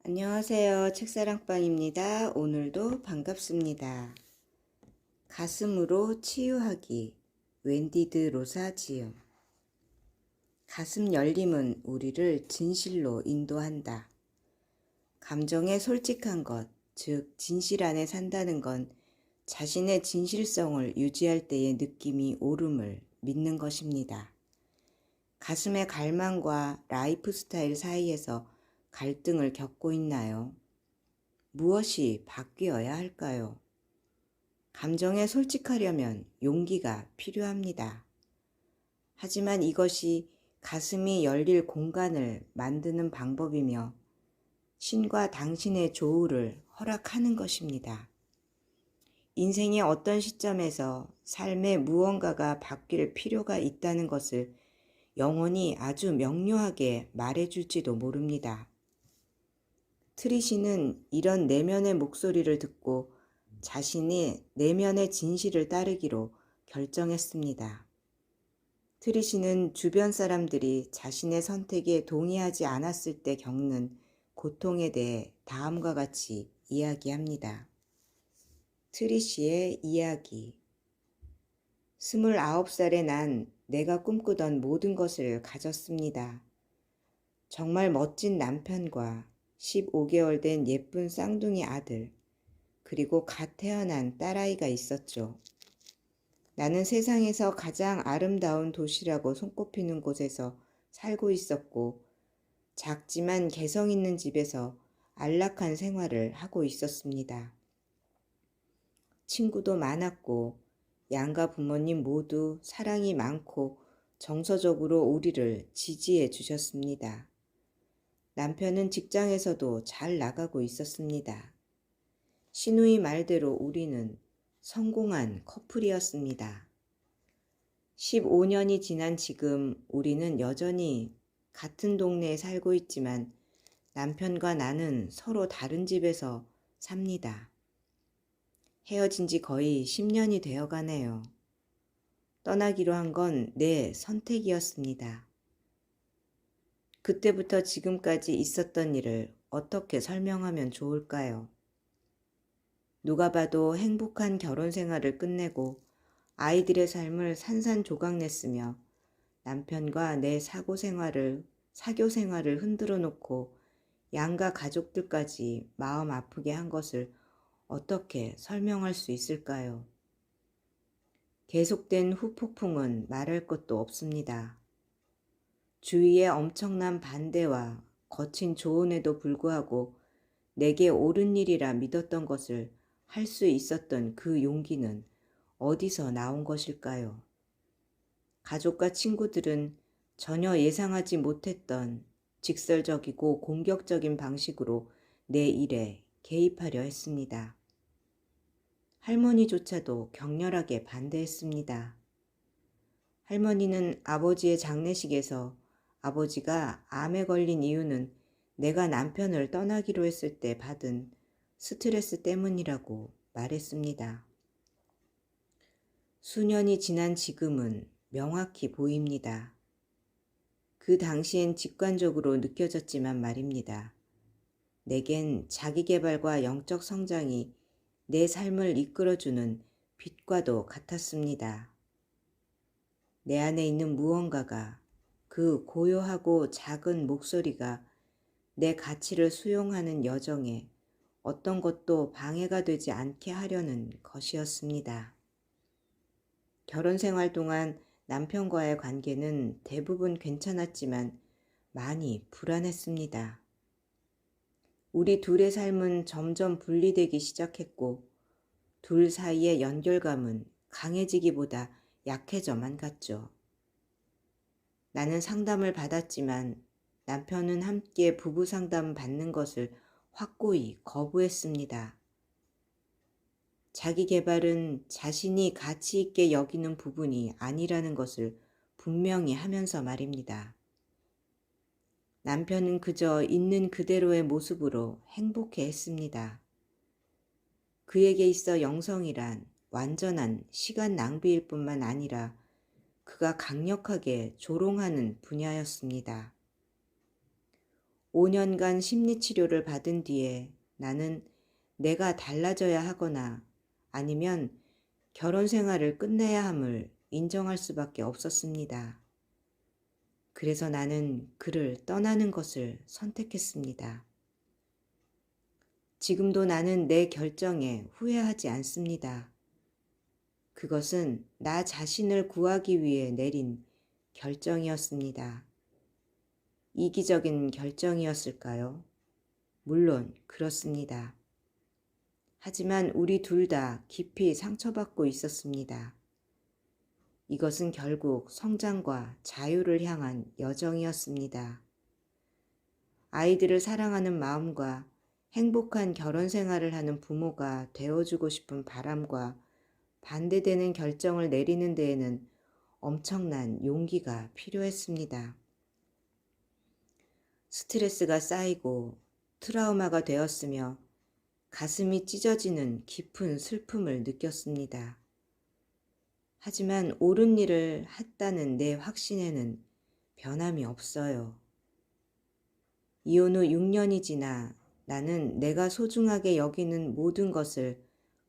안녕하세요. 책사랑방입니다. 오늘도 반갑습니다. 가슴으로 치유하기. 웬디드 로사 지음. 가슴 열림은 우리를 진실로 인도한다. 감정에 솔직한 것, 즉 진실 안에 산다는 건 자신의 진실성을 유지할 때의 느낌이 옳음을 믿는 것입니다. 가슴의 갈망과 라이프 스타일 사이에서 갈등을 겪고 있나요? 무엇이 바뀌어야 할까요? 감정에 솔직하려면 용기가 필요합니다. 하지만 이것이 가슴이 열릴 공간을 만드는 방법이며 신과 당신의 조우를 허락하는 것입니다. 인생의 어떤 시점에서 삶의 무언가가 바뀔 필요가 있다는 것을 영혼이 아주 명료하게 말해줄지도 모릅니다. 트리시는 이런 내면의 목소리를 듣고 자신이 내면의 진실을 따르기로 결정했습니다. 트리시는 주변 사람들이 자신의 선택에 동의하지 않았을 때 겪는 고통에 대해 다음과 같이 이야기합니다. 트리시의 이야기. 29살에 난 내가 꿈꾸던 모든 것을 가졌습니다. 정말 멋진 남편과 15개월 된 예쁜 쌍둥이 아들, 그리고 갓 태어난 딸아이가 있었죠. 나는 세상에서 가장 아름다운 도시라고 손꼽히는 곳에서 살고 있었고, 작지만 개성 있는 집에서 안락한 생활을 하고 있었습니다. 친구도 많았고, 양가 부모님 모두 사랑이 많고 정서적으로 우리를 지지해 주셨습니다. 남편은 직장에서도 잘 나가고 있었습니다. 시누이 말대로 우리는 성공한 커플이었습니다. 15년이 지난 지금 우리는 여전히 같은 동네에 살고 있지만 남편과 나는 서로 다른 집에서 삽니다. 헤어진 지 거의 10년이 되어 가네요. 떠나기로 한 건 내 선택이었습니다. 그때부터 지금까지 있었던 일을 어떻게 설명하면 좋을까요? 누가 봐도 행복한 결혼 생활을 끝내고 아이들의 삶을 산산조각냈으며 남편과 내 사교 생활을 흔들어 놓고 양가 가족들까지 마음 아프게 한 것을 어떻게 설명할 수 있을까요? 계속된 후폭풍은 말할 것도 없습니다. 주위의 엄청난 반대와 거친 조언에도 불구하고 내게 옳은 일이라 믿었던 것을 할 수 있었던 그 용기는 어디서 나온 것일까요? 가족과 친구들은 전혀 예상하지 못했던 직설적이고 공격적인 방식으로 내 일에 개입하려 했습니다. 할머니조차도 격렬하게 반대했습니다. 할머니는 아버지의 장례식에서 아버지가 암에 걸린 이유는 내가 남편을 떠나기로 했을 때 받은 스트레스 때문이라고 말했습니다. 수년이 지난 지금은 명확히 보입니다. 그 당시엔 직관적으로 느껴졌지만 말입니다. 내겐 자기계발과 영적 성장이 내 삶을 이끌어주는 빛과도 같았습니다. 내 안에 있는 무언가가, 그 고요하고 작은 목소리가 내 가치를 수용하는 여정에 어떤 것도 방해가 되지 않게 하려는 것이었습니다. 결혼 생활 동안 남편과의 관계는 대부분 괜찮았지만 많이 불안했습니다. 우리 둘의 삶은 점점 분리되기 시작했고 둘 사이의 연결감은 강해지기보다 약해져만 갔죠. 나는 상담을 받았지만 남편은 함께 부부 상담 받는 것을 확고히 거부했습니다. 자기 개발은 자신이 가치 있게 여기는 부분이 아니라는 것을 분명히 하면서 말입니다. 남편은 그저 있는 그대로의 모습으로 행복해 했습니다. 그에게 있어 영성이란 완전한 시간 낭비일 뿐만 아니라 그가 강력하게 조롱하는 분야였습니다. 5년간 심리치료를 받은 뒤에 나는 내가 달라져야 하거나 아니면 결혼 생활을 끝내야 함을 인정할 수밖에 없었습니다. 그래서 나는 그를 떠나는 것을 선택했습니다. 지금도 나는 내 결정에 후회하지 않습니다. 그것은 나 자신을 구하기 위해 내린 결정이었습니다. 이기적인 결정이었을까요? 물론 그렇습니다. 하지만 우리 둘 다 깊이 상처받고 있었습니다. 이것은 결국 성장과 자유를 향한 여정이었습니다. 아이들을 사랑하는 마음과 행복한 결혼 생활을 하는 부모가 되어주고 싶은 바람과 반대되는 결정을 내리는 데에는 엄청난 용기가 필요했습니다. 스트레스가 쌓이고 트라우마가 되었으며 가슴이 찢어지는 깊은 슬픔을 느꼈습니다. 하지만 옳은 일을 했다는 내 확신에는 변함이 없어요. 이혼 후 6년이 지나 나는 내가 소중하게 여기는 모든 것을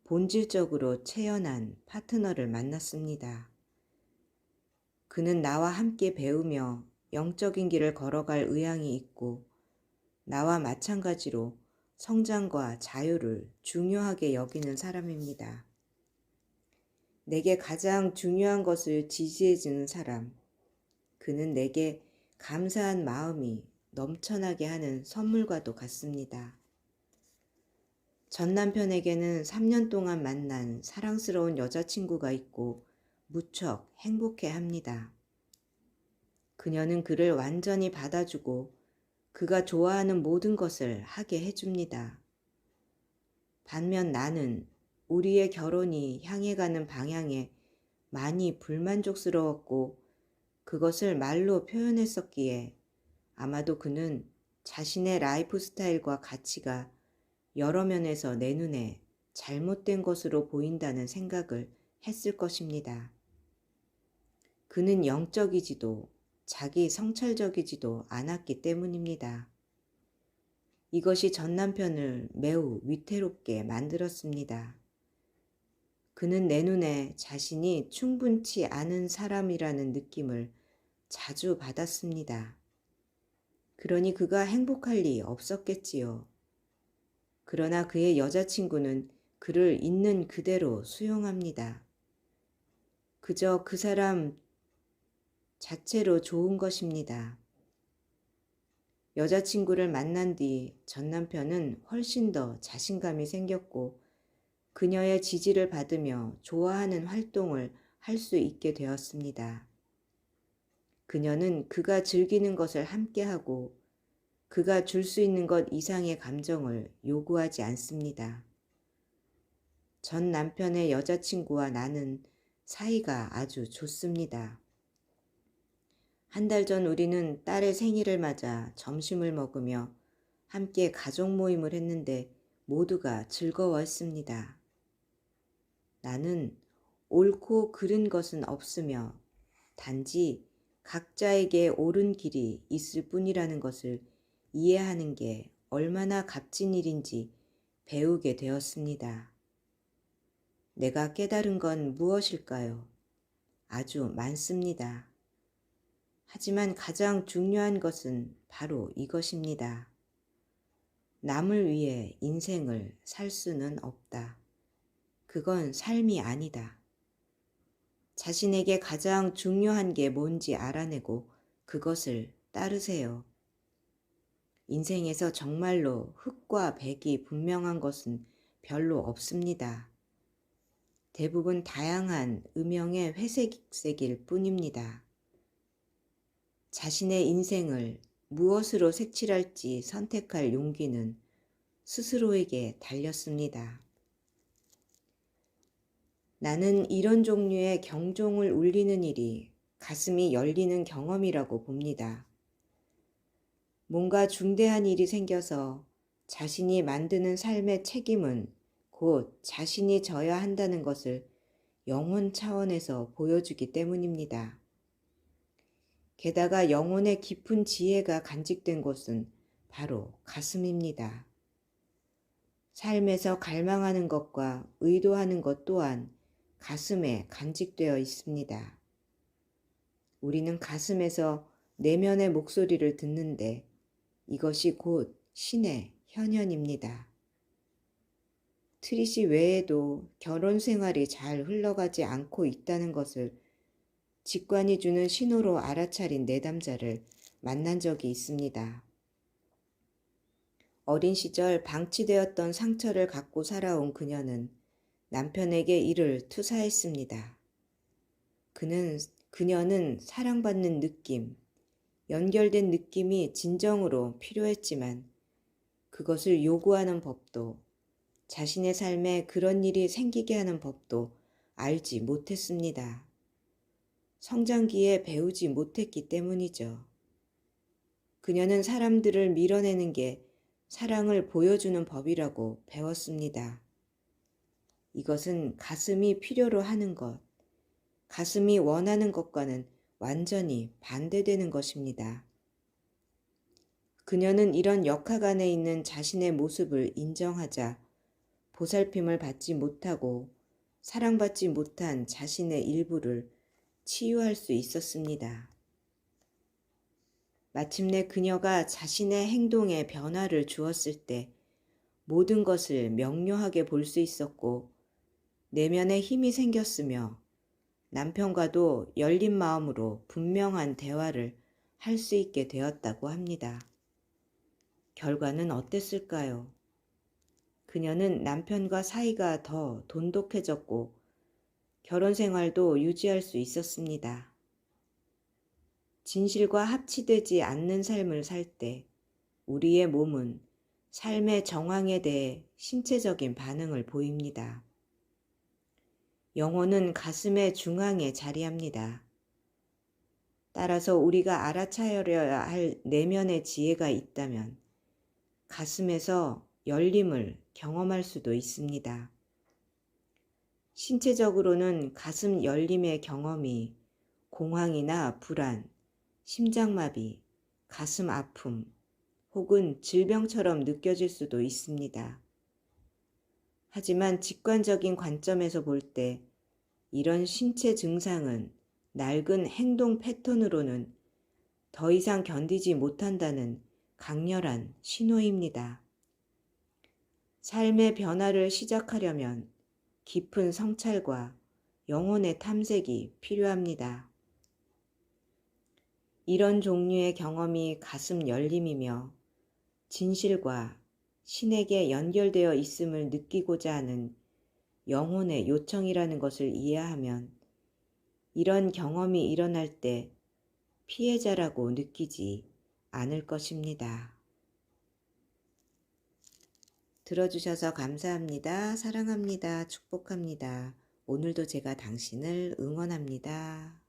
본질적으로 채연한 파트너를 만났습니다. 그는 나와 함께 배우며 영적인 길을 걸어갈 의향이 있고 나와 마찬가지로 성장과 자유를 중요하게 여기는 사람입니다. 내게 가장 중요한 것을 지지해주는 사람, 그는 내게 감사한 마음이 넘쳐나게 하는 선물과도 같습니다. 전 남편에게는 3년 동안 만난 사랑스러운 여자친구가 있고 무척 행복해합니다. 그녀는 그를 완전히 받아주고 그가 좋아하는 모든 것을 하게 해줍니다. 반면 나는 우리의 결혼이 향해 가는 방향에 많이 불만족스러웠고 그것을 말로 표현했었기에 아마도 그는 자신의 라이프 스타일과 가치가 여러 면에서 내 눈에 잘못된 것으로 보인다는 생각을 했을 것입니다. 그는 영적이지도 자기 성찰적이지도 않았기 때문입니다. 이것이 전 남편을 매우 위태롭게 만들었습니다. 그는 내 눈에 자신이 충분치 않은 사람이라는 느낌을 자주 받았습니다. 그러니 그가 행복할 리 없었겠지요. 그러나 그의 여자친구는 그를 있는 그대로 수용합니다. 그저 그 사람 자체로 좋은 것입니다. 여자친구를 만난 뒤 전 남편은 훨씬 더 자신감이 생겼고 그녀의 지지를 받으며 좋아하는 활동을 할 수 있게 되었습니다. 그녀는 그가 즐기는 것을 함께하고 그가 줄 수 있는 것 이상의 감정을 요구하지 않습니다. 전 남편의 여자친구와 나는 사이가 아주 좋습니다. 한 달 전 우리는 딸의 생일을 맞아 점심을 먹으며 함께 가족 모임을 했는데 모두가 즐거워했습니다. 나는 옳고 그른 것은 없으며 단지 각자에게 옳은 길이 있을 뿐이라는 것을 이해하는 게 얼마나 값진 일인지 배우게 되었습니다. 내가 깨달은 건 무엇일까요? 아주 많습니다. 하지만 가장 중요한 것은 바로 이것입니다. 남을 위해 인생을 살 수는 없다. 그건 삶이 아니다. 자신에게 가장 중요한 게 뭔지 알아내고 그것을 따르세요. 인생에서 정말로 흑과 백이 분명한 것은 별로 없습니다. 대부분 다양한 음영의 회색일 뿐입니다. 자신의 인생을 무엇으로 색칠할지 선택할 용기는 스스로에게 달렸습니다. 나는 이런 종류의 경종을 울리는 일이 가슴이 열리는 경험이라고 봅니다. 뭔가 중대한 일이 생겨서 자신이 만드는 삶의 책임은 곧 자신이 져야 한다는 것을 영혼 차원에서 보여주기 때문입니다. 게다가 영혼의 깊은 지혜가 간직된 곳은 바로 가슴입니다. 삶에서 갈망하는 것과 의도하는 것 또한 가슴에 간직되어 있습니다. 우리는 가슴에서 내면의 목소리를 듣는데 이것이 곧 신의 현현입니다. 트릿이 외에도 결혼 생활이 잘 흘러가지 않고 있다는 것을 직관이 주는 신호로 알아차린 내담자를 만난 적이 있습니다. 어린 시절 방치되었던 상처를 갖고 살아온 그녀는 남편에게 이를 투사했습니다. 그녀는 사랑받는 느낌, 연결된 느낌이 진정으로 필요했지만 그것을 요구하는 법도, 자신의 삶에 그런 일이 생기게 하는 법도 알지 못했습니다. 성장기에 배우지 못했기 때문이죠. 그녀는 사람들을 밀어내는 게 사랑을 보여주는 법이라고 배웠습니다. 이것은 가슴이 필요로 하는 것, 가슴이 원하는 것과는 완전히 반대되는 것입니다. 그녀는 이런 역학 안에 있는 자신의 모습을 인정하자 보살핌을 받지 못하고 사랑받지 못한 자신의 일부를 치유할 수 있었습니다. 마침내 그녀가 자신의 행동에 변화를 주었을 때 모든 것을 명료하게 볼 수 있었고 내면에 힘이 생겼으며 남편과도 열린 마음으로 분명한 대화를 할 수 있게 되었다고 합니다. 결과는 어땠을까요? 그녀는 남편과 사이가 더 돈독해졌고 결혼 생활도 유지할 수 있었습니다. 진실과 합치되지 않는 삶을 살 때 우리의 몸은 삶의 정황에 대해 신체적인 반응을 보입니다. 영혼은 가슴의 중앙에 자리합니다. 따라서 우리가 알아차려야 할 내면의 지혜가 있다면 가슴에서 열림을 경험할 수도 있습니다. 신체적으로는 가슴 열림의 경험이 공황이나 불안, 심장마비, 가슴 아픔 혹은 질병처럼 느껴질 수도 있습니다. 하지만 직관적인 관점에서 볼 때 이런 신체 증상은 낡은 행동 패턴으로는 더 이상 견디지 못한다는 강렬한 신호입니다. 삶의 변화를 시작하려면 깊은 성찰과 영혼의 탐색이 필요합니다. 이런 종류의 경험이 가슴 열림이며 진실과 신에게 연결되어 있음을 느끼고자 하는 영혼의 요청이라는 것을 이해하면 이런 경험이 일어날 때 피해자라고 느끼지 않을 것입니다. 들어주셔서 감사합니다. 사랑합니다. 축복합니다. 오늘도 제가 당신을 응원합니다.